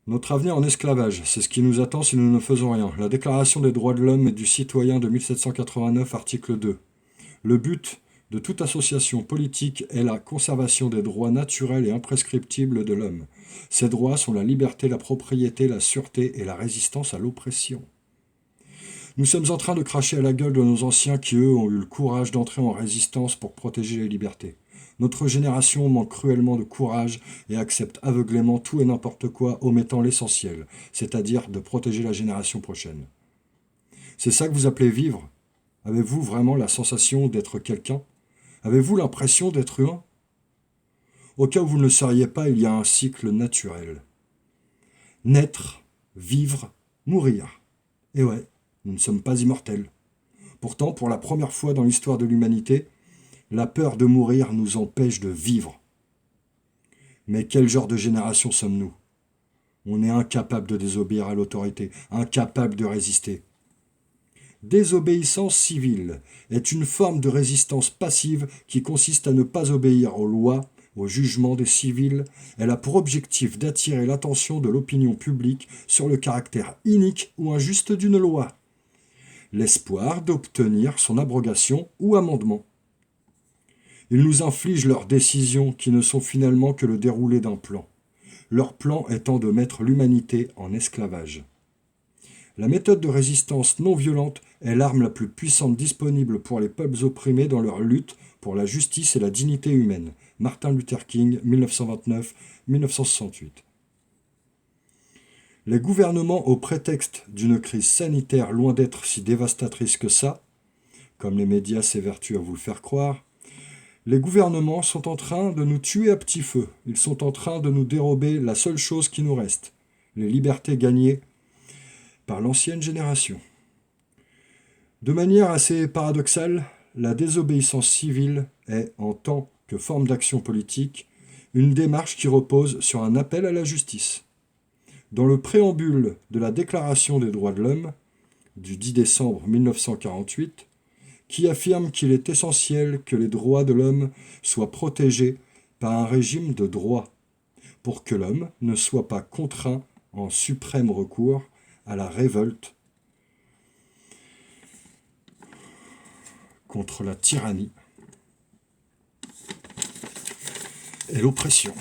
Notre avenir en esclavage, c'est ce qui nous attend si nous ne faisons rien. La Déclaration des droits de l'homme et du citoyen de 1789, article 2. Le but de toute association politique est la conservation des droits naturels et imprescriptibles de l'homme. Ces droits sont la liberté, la propriété, la sûreté et la résistance à l'oppression. Nous sommes en train de cracher à la gueule de nos anciens qui, eux, ont eu le courage d'entrer en résistance pour protéger les libertés. Notre génération manque cruellement de courage et accepte aveuglément tout et n'importe quoi, omettant l'essentiel, c'est-à-dire de protéger la génération prochaine. C'est ça que vous appelez vivre? Avez-vous vraiment la sensation d'être quelqu'un? Avez-vous l'impression d'être humain? Au cas où vous ne le sauriez pas, il y a un cycle naturel. Naître, vivre, mourir. Et ouais, nous ne sommes pas immortels. Pourtant, pour la première fois dans l'histoire de l'humanité, la peur de mourir nous empêche de vivre. Mais quel genre de génération sommes-nous? On est incapable de désobéir à l'autorité, incapable de résister. Désobéissance civile est une forme de résistance passive qui consiste à ne pas obéir aux lois, au jugement des civils. Elle a pour objectif d'attirer l'attention de l'opinion publique sur le caractère inique ou injuste d'une loi. L'espoir d'obtenir son abrogation ou amendement. Ils nous infligent leurs décisions qui ne sont finalement que le déroulé d'un plan. Leur plan étant de mettre l'humanité en esclavage. La méthode de résistance non violente est l'arme la plus puissante disponible pour les peuples opprimés dans leur lutte pour la justice et la dignité humaine. Martin Luther King, 1929-1968. Les gouvernements, au prétexte d'une crise sanitaire loin d'être si dévastatrice que ça, comme les médias s'évertuent à vous le faire croire, les gouvernements sont en train de nous tuer à petit feu. Ils sont en train de nous dérober la seule chose qui nous reste, les libertés gagnées par l'ancienne génération. De manière assez paradoxale, la désobéissance civile est, en tant que forme d'action politique, une démarche qui repose sur un appel à la justice. Dans le préambule de la Déclaration des droits de l'homme du 10 décembre 1948, qui affirme qu'il est essentiel que les droits de l'homme soient protégés par un régime de droit, pour que l'homme ne soit pas contraint en suprême recours à la révolte contre la tyrannie et l'oppression.